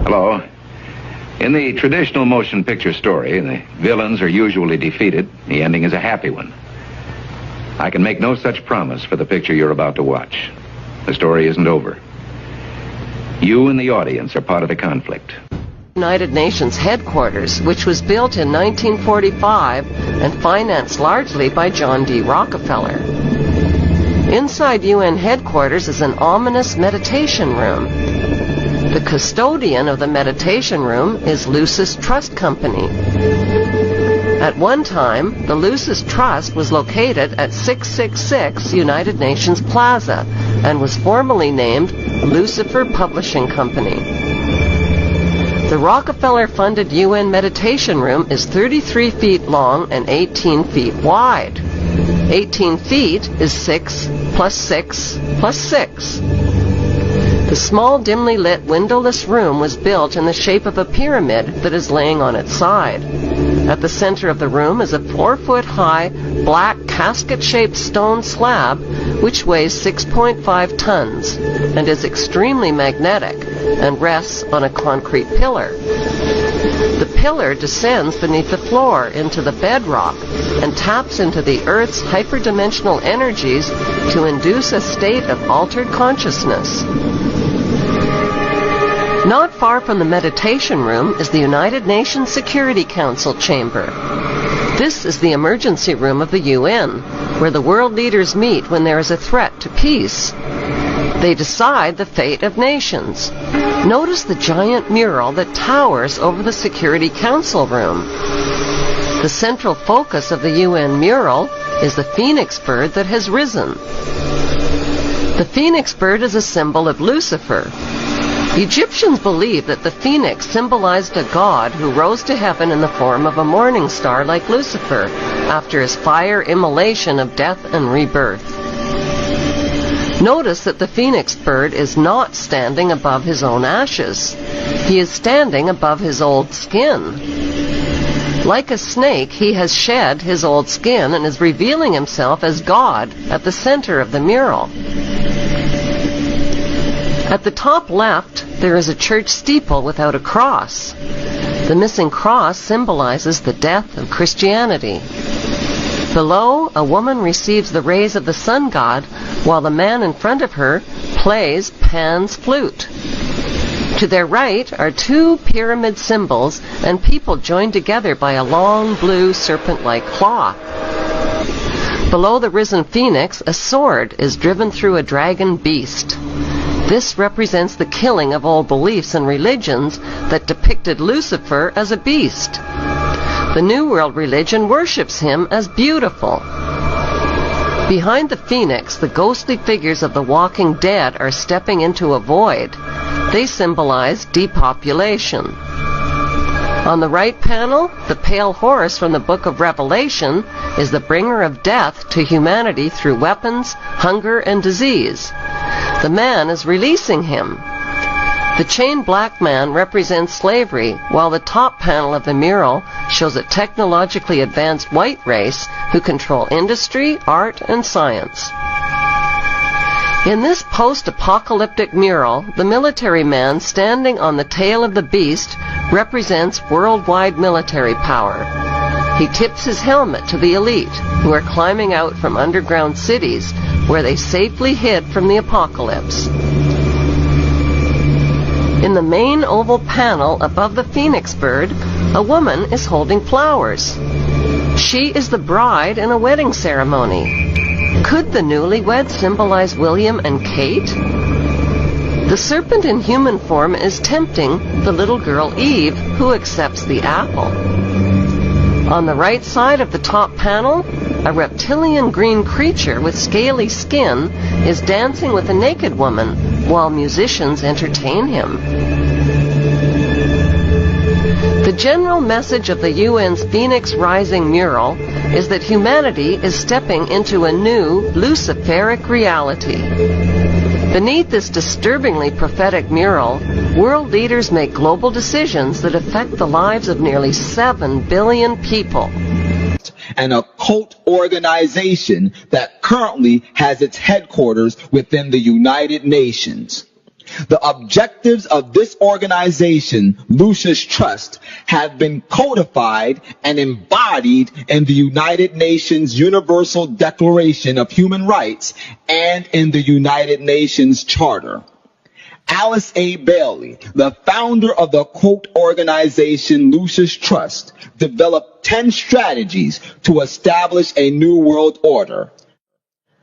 Hello. In the traditional motion picture story, the villains are usually defeated. The ending is a happy one. I can make no such promise for the picture you're about to watch. The story isn't over. You and the audience are part of the conflict. United Nations headquarters, which was built in 1945 and financed largely by John D. Rockefeller. Inside UN headquarters is an ominous meditation room. The custodian of the meditation room is Lucis Trust Company. At one time, the Lucis Trust was located at 666 United Nations Plaza and was formerly named Lucifer Publishing Company. The Rockefeller-funded UN meditation room is 33 feet long and 18 feet wide. 18 feet is 6 plus 6 plus 6. The small, dimly lit, windowless room was built in the shape of a pyramid that is laying on its side. At the center of the room is a 4-foot-high, black, casket-shaped stone slab which weighs 6.5 tons and is extremely magnetic and rests on a concrete pillar. The pillar descends beneath the floor into the bedrock and taps into the Earth's hyperdimensional energies to induce a state of altered consciousness. Not far from the meditation room is the United Nations Security Council chamber. This is the emergency room of the UN, where the world leaders meet when there is a threat to peace. They decide the fate of nations. Notice the giant mural that towers over the Security Council room. The central focus of the UN mural is the phoenix bird that has risen. The phoenix bird is a symbol of Lucifer. Egyptians believed that the phoenix symbolized a god who rose to heaven in the form of a morning star like Lucifer after his fire immolation of death and rebirth. Notice that the phoenix bird is not standing above his own ashes. He is standing above his old skin. Like a snake, he has shed his old skin and is revealing himself as God at the center of the mural. At the top left, there is a church steeple without a cross. The missing cross symbolizes the death of Christianity. Below, a woman receives the rays of the sun god, while the man in front of her plays Pan's flute. To their right are two pyramid symbols and people joined together by a long blue serpent-like claw. Below the risen phoenix, a sword is driven through a dragon beast. This represents the killing of old beliefs and religions that depicted Lucifer as a beast. The New World religion worships him as beautiful. Behind the phoenix, the ghostly figures of the walking dead are stepping into a void. They symbolize depopulation. On the right panel, the pale horse from the book of Revelation is the bringer of death to humanity through weapons, hunger, and disease. The man is releasing him. The chained black man represents slavery, while the top panel of the mural shows a technologically advanced white race who control industry, art, and science. In this post-apocalyptic mural, the military man standing on the tail of the beast represents worldwide military power. He tips his helmet to the elite, who are climbing out from underground cities where they safely hid from the apocalypse. In the main oval panel above the phoenix bird, a woman is holding flowers. She is the bride in a wedding ceremony. Could the newlyweds symbolize William and Kate? The serpent in human form is tempting the little girl Eve, who accepts the apple. On the right side of the top panel, a reptilian green creature with scaly skin is dancing with a naked woman while musicians entertain him. The general message of the UN's Phoenix Rising mural is that humanity is stepping into a new Luciferic reality. Beneath this disturbingly prophetic mural, world leaders make global decisions that affect the lives of nearly 7 billion people. An occult organization that currently has its headquarters within the United Nations. The objectives of this organization, Lucius Trust, have been codified and embodied in the United Nations Universal Declaration of Human Rights and in the United Nations Charter. Alice A. Bailey, the founder of the quote organization Lucius Trust, developed 10 strategies to establish a new world order.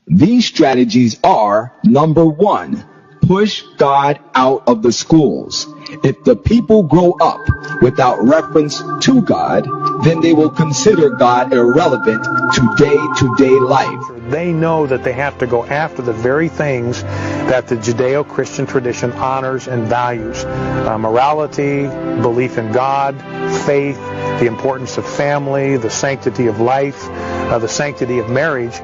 These strategies are, number 1, push God out of the schools. If the people grow up without reference to God, then they will consider God irrelevant to day-to-day life. They know that they have to go after the very things that the Judeo-Christian tradition honors and values. Morality, belief in God, faith, the importance of family, the sanctity of life, the sanctity of marriage.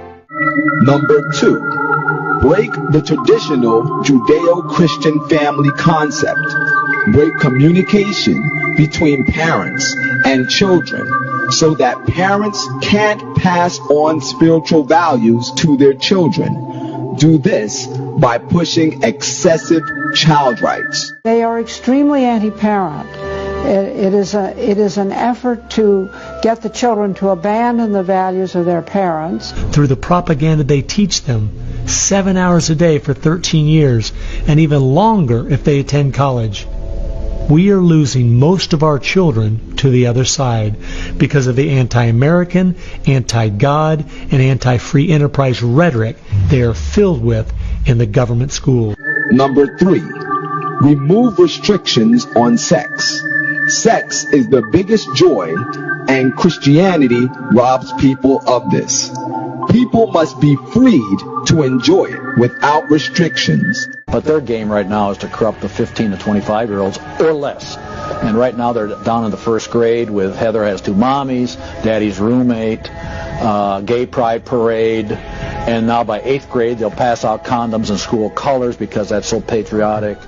Number 2, break the traditional Judeo-Christian family concept. Break communication between parents and children so that parents can't pass on spiritual values to their children. Do this by pushing excessive child rights. They are extremely anti-parent. It is an effort to get the children to abandon the values of their parents. Through the propaganda they teach them, 7 hours a day for 13 years, and even longer if they attend college. We are losing most of our children to the other side because of the anti-American, anti-God, and anti-free enterprise rhetoric they are filled with in the government schools. Number 3, remove restrictions on sex. Sex is the biggest joy, and Christianity robs people of this. People must be freed to enjoy it without restrictions. But their game right now is to corrupt the 15 to 25-year-olds or less. And right now they're down in the first grade with Heather has 2 mommies, Daddy's roommate, gay pride parade, and now by 8th grade they'll pass out condoms in school colors because that's so patriotic.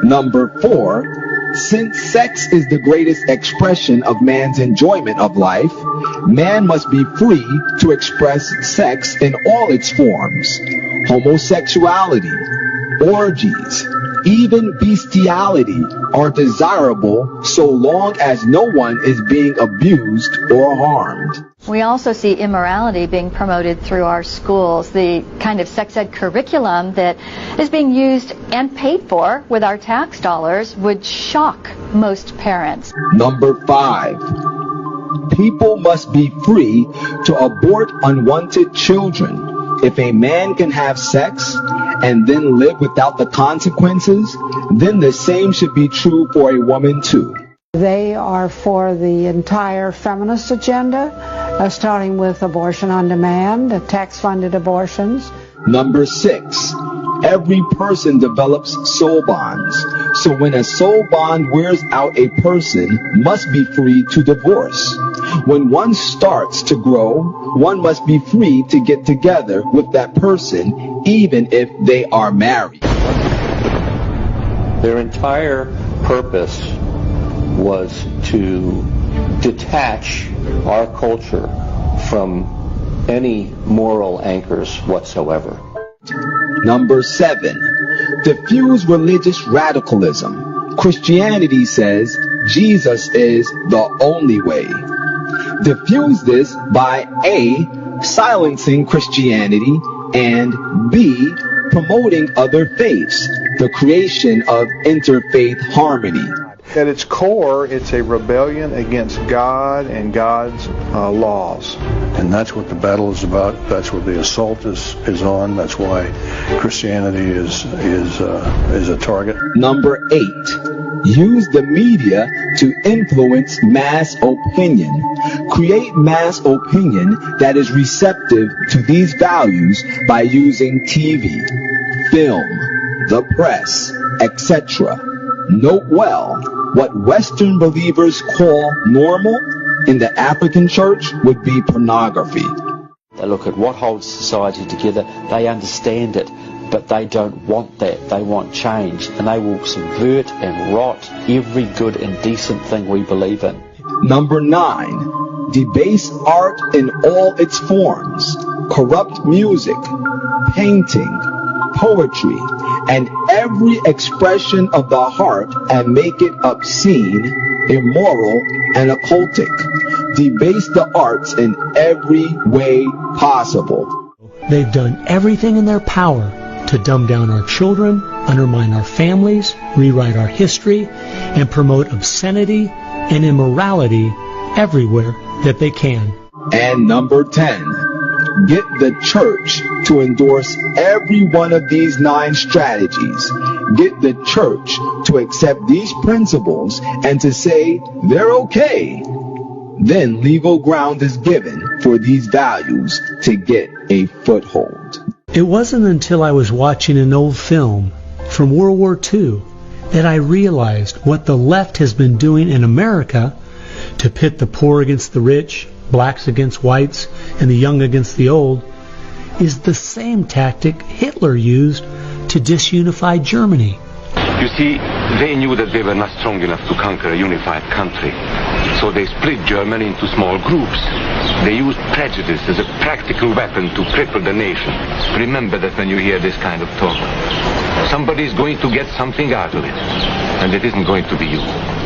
Number 4, since sex is the greatest expression of man's enjoyment of life, man must be free to express sex in all its forms. Homosexuality, orgies, even bestiality are desirable so long as no one is being abused or harmed. We also see immorality being promoted through our schools. The kind of sex ed curriculum that is being used and paid for with our tax dollars would shock most parents. Number 5, people must be free to abort unwanted children. If a man can have sex and then live without the consequences, then the same should be true for a woman too. They are for the entire feminist agenda, starting with abortion on demand, tax-funded abortions. Number 6, every person develops soul bonds. So when a soul bond wears out, a person must be free to divorce. When one starts to grow, one must be free to get together with that person, even if they are married. Their entire purpose was to detach our culture from any moral anchors whatsoever. Number 7, diffuse religious radicalism. Christianity says Jesus is the only way. Diffuse this by A, silencing Christianity, and B, promoting other faiths, the creation of interfaith harmony. At its core, it's a rebellion against God and God's laws. And that's what the battle is about. That's what the assault is on. That's why Christianity is a target. Number 8, use the media to influence mass opinion. Create mass opinion that is receptive to these values by using TV, film, the press, etc. Note well, what Western believers call normal in the African church would be pornography. They look at what holds society together, they understand it, but they don't want that. They want change, and they will subvert and rot every good and decent thing we believe in. Number 9, debase art in all its forms. Corrupt music, painting, poetry, and every expression of the heart and make it obscene, immoral, and occultic. Debase the arts in every way possible. They've done everything in their power to dumb down our children, undermine our families, rewrite our history, and promote obscenity and immorality everywhere that they can. And number 10, get the church to endorse every one of these 9 strategies. Get the church to accept these principles and to say they're okay. Then legal ground is given for these values to get a foothold. It wasn't until I was watching an old film from World War II that I realized what the left has been doing in America to pit the poor against the rich, blacks against whites, and the young against the old is the same tactic Hitler used to disunify Germany. You see, they knew that they were not strong enough to conquer a unified country. So they split Germany into small groups. They used prejudice as a practical weapon to cripple the nation. Remember that when you hear this kind of talk. Somebody's going to get something out of it. And it isn't going to be you.